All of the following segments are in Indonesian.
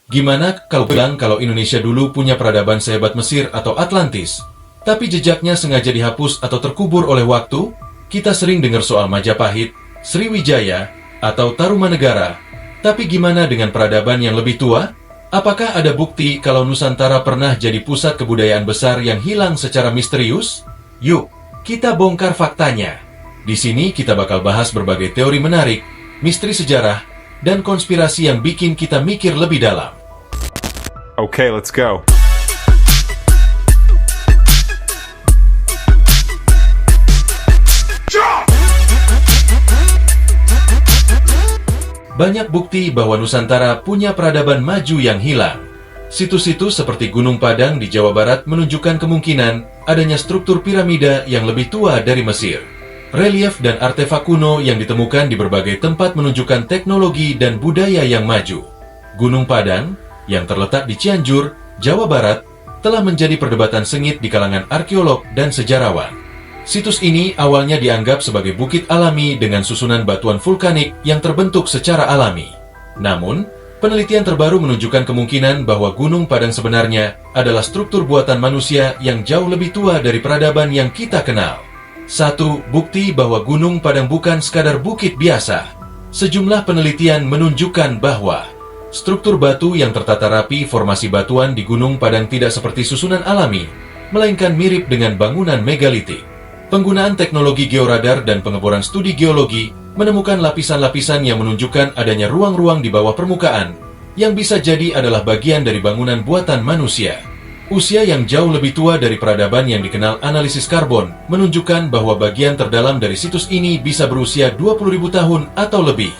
Gimana kalau bilang kalau Indonesia dulu punya peradaban sehebat Mesir atau Atlantis, tapi jejaknya sengaja dihapus atau terkubur oleh waktu? Kita sering dengar soal Majapahit, Sriwijaya, atau Tarumanegara. Tapi gimana dengan peradaban yang lebih tua? Apakah ada bukti kalau Nusantara pernah jadi pusat kebudayaan besar yang hilang secara misterius? Yuk, kita bongkar faktanya. Di sini kita bakal bahas berbagai teori menarik, misteri sejarah, dan konspirasi yang bikin kita mikir lebih dalam. Okay, let's go. Banyak bukti bahwa Nusantara punya peradaban maju yang hilang. Situs-situs seperti Gunung Padang di Jawa Barat menunjukkan kemungkinan adanya struktur piramida yang lebih tua dari Mesir. Relief dan artefak kuno yang ditemukan di berbagai tempat menunjukkan teknologi dan budaya yang maju. Gunung Padang, yang terletak di Cianjur, Jawa Barat, telah menjadi perdebatan sengit di kalangan arkeolog dan sejarawan. Situs ini awalnya dianggap sebagai bukit alami dengan susunan batuan vulkanik yang terbentuk secara alami. Namun, penelitian terbaru menunjukkan kemungkinan bahwa Gunung Padang sebenarnya adalah struktur buatan manusia yang jauh lebih tua dari peradaban yang kita kenal. 1. Bukti bahwa Gunung Padang bukan sekadar bukit biasa. Sejumlah penelitian menunjukkan bahwa struktur batu yang tertata rapi formasi batuan di Gunung Padang tidak seperti susunan alami, melainkan mirip dengan bangunan megalitik. Penggunaan teknologi georadar dan pengeboran studi geologi menemukan lapisan-lapisan yang menunjukkan adanya ruang-ruang di bawah permukaan yang bisa jadi adalah bagian dari bangunan buatan manusia. Usia yang jauh lebih tua dari peradaban yang dikenal analisis karbon menunjukkan bahwa bagian terdalam dari situs ini bisa berusia 20.000 tahun atau lebih.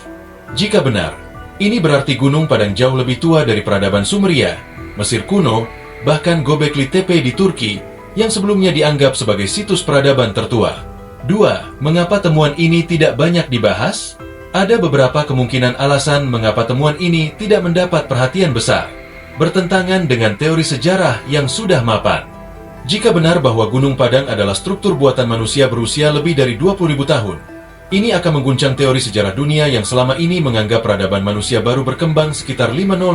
Jika benar, ini berarti Gunung Padang jauh lebih tua dari peradaban Sumeria, Mesir kuno, bahkan Göbekli Tepe di Turki, yang sebelumnya dianggap sebagai situs peradaban tertua. 2. Mengapa temuan ini tidak banyak dibahas? Ada beberapa kemungkinan alasan mengapa temuan ini tidak mendapat perhatian besar, bertentangan dengan teori sejarah yang sudah mapan. Jika benar bahwa Gunung Padang adalah struktur buatan manusia berusia lebih dari 20.000 tahun, ini akan mengguncang teori sejarah dunia yang selama ini menganggap peradaban manusia baru berkembang sekitar 5.000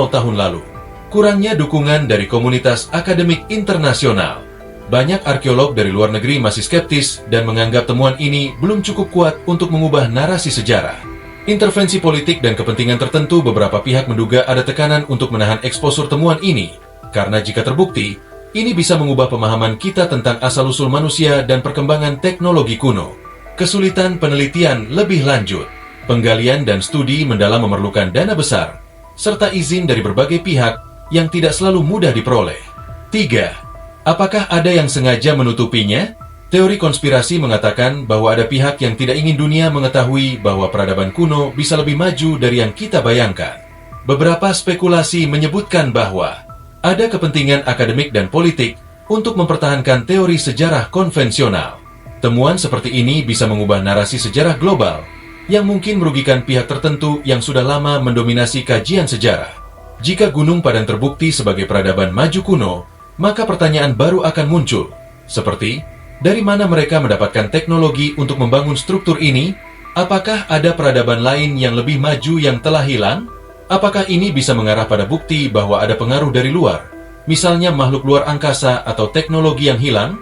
tahun lalu. Kurangnya dukungan dari komunitas akademik internasional. Banyak arkeolog dari luar negeri masih skeptis dan menganggap temuan ini belum cukup kuat untuk mengubah narasi sejarah. Intervensi politik dan kepentingan tertentu beberapa pihak menduga ada tekanan untuk menahan eksposur temuan ini, karena jika terbukti, ini bisa mengubah pemahaman kita tentang asal-usul manusia dan perkembangan teknologi kuno. Kesulitan penelitian lebih lanjut. Penggalian dan studi mendalam memerlukan dana besar, serta izin dari berbagai pihak yang tidak selalu mudah diperoleh. 3. Apakah ada yang sengaja menutupinya? Teori konspirasi mengatakan bahwa ada pihak yang tidak ingin dunia mengetahui bahwa peradaban kuno bisa lebih maju dari yang kita bayangkan. Beberapa spekulasi menyebutkan bahwa ada kepentingan akademik dan politik untuk mempertahankan teori sejarah konvensional. Temuan seperti ini bisa mengubah narasi sejarah global yang mungkin merugikan pihak tertentu yang sudah lama mendominasi kajian sejarah. Jika Gunung Padang terbukti sebagai peradaban maju kuno, maka pertanyaan baru akan muncul, seperti, dari mana mereka mendapatkan teknologi untuk membangun struktur ini? Apakah ada peradaban lain yang lebih maju yang telah hilang? Apakah ini bisa mengarah pada bukti bahwa ada pengaruh dari luar, misalnya makhluk luar angkasa atau teknologi yang hilang?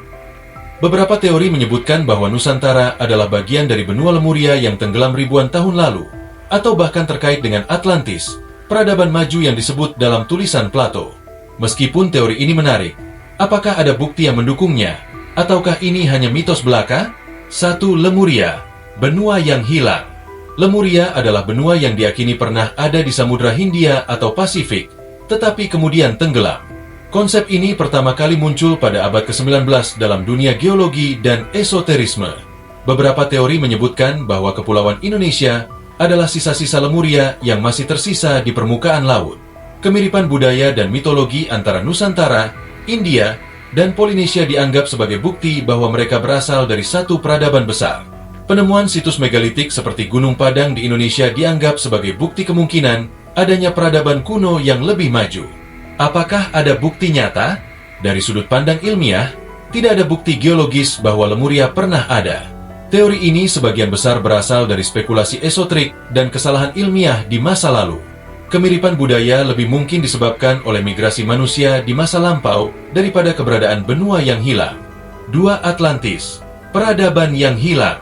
Beberapa teori menyebutkan bahwa Nusantara adalah bagian dari benua Lemuria yang tenggelam ribuan tahun lalu, atau bahkan terkait dengan Atlantis, peradaban maju yang disebut dalam tulisan Plato. Meskipun teori ini menarik, apakah ada bukti yang mendukungnya? Ataukah ini hanya mitos belaka? 1. Lemuria, benua yang hilang. Lemuria adalah benua yang diyakini pernah ada di Samudra Hindia atau Pasifik, tetapi kemudian tenggelam. Konsep ini pertama kali muncul pada abad ke-19 dalam dunia geologi dan esoterisme. Beberapa teori menyebutkan bahwa kepulauan Indonesia adalah sisa-sisa Lemuria yang masih tersisa di permukaan laut. Kemiripan budaya dan mitologi antara Nusantara, India, dan Polinesia dianggap sebagai bukti bahwa mereka berasal dari satu peradaban besar. Penemuan situs megalitik seperti Gunung Padang di Indonesia dianggap sebagai bukti kemungkinan adanya peradaban kuno yang lebih maju. Apakah ada bukti nyata? Dari sudut pandang ilmiah, tidak ada bukti geologis bahwa Lemuria pernah ada. Teori ini sebagian besar berasal dari spekulasi esoterik dan kesalahan ilmiah di masa lalu. Kemiripan budaya lebih mungkin disebabkan oleh migrasi manusia di masa lampau daripada keberadaan benua yang hilang. 2. Atlantis, peradaban yang hilang.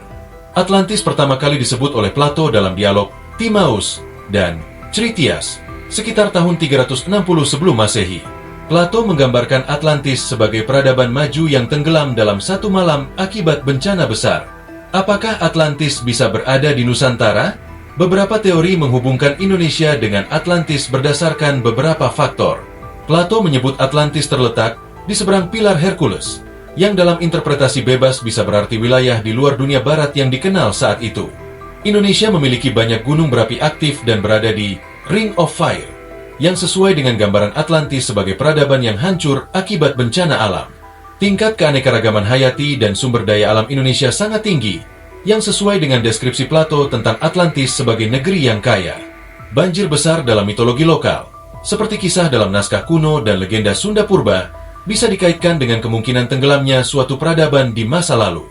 Atlantis pertama kali disebut oleh Plato dalam dialog Timaeus dan Critias sekitar tahun 360 sebelum Masehi. Plato menggambarkan Atlantis sebagai peradaban maju yang tenggelam dalam satu malam akibat bencana besar. Apakah Atlantis bisa berada di Nusantara? Beberapa teori menghubungkan Indonesia dengan Atlantis berdasarkan beberapa faktor. Plato menyebut Atlantis terletak di seberang pilar Hercules, yang dalam interpretasi bebas bisa berarti wilayah di luar dunia barat yang dikenal saat itu. Indonesia memiliki banyak gunung berapi aktif dan berada di Ring of Fire, yang sesuai dengan gambaran Atlantis sebagai peradaban yang hancur akibat bencana alam. Tingkat keanekaragaman hayati dan sumber daya alam Indonesia sangat tinggi, yang sesuai dengan deskripsi Plato tentang Atlantis sebagai negeri yang kaya. Banjir besar dalam mitologi lokal, seperti kisah dalam naskah kuno dan legenda Sunda Purba, bisa dikaitkan dengan kemungkinan tenggelamnya suatu peradaban di masa lalu.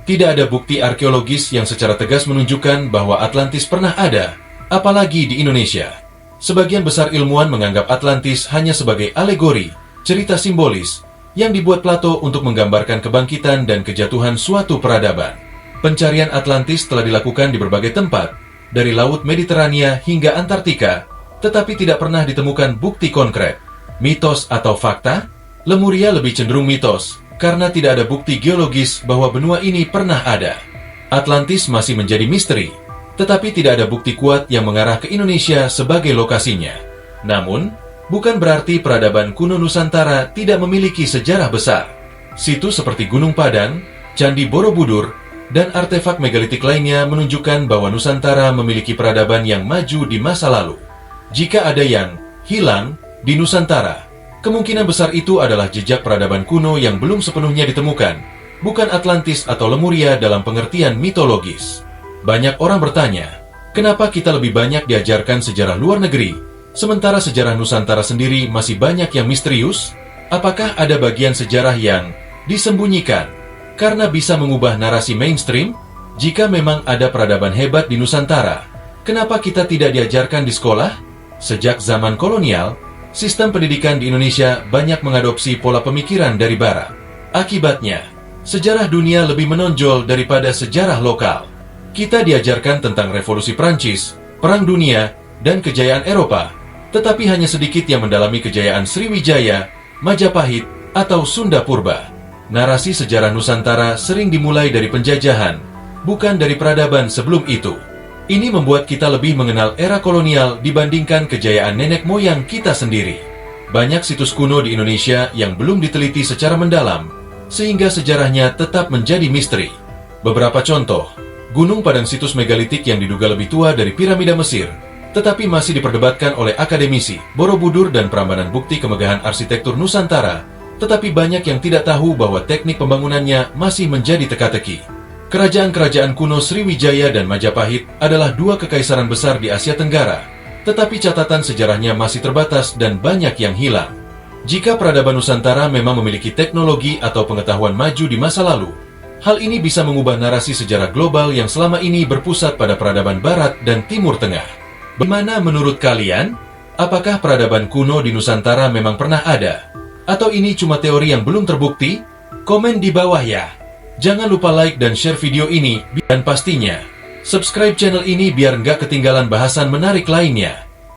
Tidak ada bukti arkeologis yang secara tegas menunjukkan bahwa Atlantis pernah ada, apalagi di Indonesia. Sebagian besar ilmuwan menganggap Atlantis hanya sebagai alegori, cerita simbolis, yang dibuat Plato untuk menggambarkan kebangkitan dan kejatuhan suatu peradaban. Pencarian Atlantis telah dilakukan di berbagai tempat, dari Laut Mediterania hingga Antartika, tetapi tidak pernah ditemukan bukti konkret. Mitos atau fakta? Lemuria lebih cenderung mitos, karena tidak ada bukti geologis bahwa benua ini pernah ada. Atlantis masih menjadi misteri, tetapi tidak ada bukti kuat yang mengarah ke Indonesia sebagai lokasinya. Namun, bukan berarti peradaban kuno Nusantara tidak memiliki sejarah besar. Situs seperti Gunung Padang, Candi Borobudur, dan artefak megalitik lainnya menunjukkan bahwa Nusantara memiliki peradaban yang maju di masa lalu. Jika ada yang hilang di Nusantara, kemungkinan besar itu adalah jejak peradaban kuno yang belum sepenuhnya ditemukan, bukan Atlantis atau Lemuria dalam pengertian mitologis. Banyak orang bertanya, kenapa kita lebih banyak diajarkan sejarah luar negeri, sementara sejarah Nusantara sendiri masih banyak yang misterius? Apakah ada bagian sejarah yang disembunyikan karena bisa mengubah narasi mainstream? Jika memang ada peradaban hebat di Nusantara, kenapa kita tidak diajarkan di sekolah? Sejak zaman kolonial, sistem pendidikan di Indonesia banyak mengadopsi pola pemikiran dari Barat. Akibatnya, sejarah dunia lebih menonjol daripada sejarah lokal. Kita diajarkan tentang revolusi Prancis, Perang Dunia, dan kejayaan Eropa, tetapi hanya sedikit yang mendalami kejayaan Sriwijaya, Majapahit, atau Sunda Purba. Narasi sejarah Nusantara sering dimulai dari penjajahan, bukan dari peradaban sebelum itu. Ini membuat kita lebih mengenal era kolonial dibandingkan kejayaan nenek moyang kita sendiri. Banyak situs kuno di Indonesia yang belum diteliti secara mendalam, sehingga sejarahnya tetap menjadi misteri. Beberapa contoh, Gunung Padang situs megalitik yang diduga lebih tua dari piramida Mesir, tetapi masih diperdebatkan oleh akademisi. Borobudur dan Prambanan bukti kemegahan arsitektur Nusantara, tetapi banyak yang tidak tahu bahwa teknik pembangunannya masih menjadi teka-teki. Kerajaan-kerajaan kuno Sriwijaya dan Majapahit adalah dua kekaisaran besar di Asia Tenggara, tetapi catatan sejarahnya masih terbatas dan banyak yang hilang. Jika peradaban Nusantara memang memiliki teknologi atau pengetahuan maju di masa lalu, hal ini bisa mengubah narasi sejarah global yang selama ini berpusat pada peradaban Barat dan Timur Tengah. Bagaimana menurut kalian? Apakah peradaban kuno di Nusantara memang pernah ada? Atau ini cuma teori yang belum terbukti? Komen di bawah ya. Jangan lupa like dan share video ini, dan pastinya subscribe channel ini biar nggak ketinggalan bahasan menarik lainnya.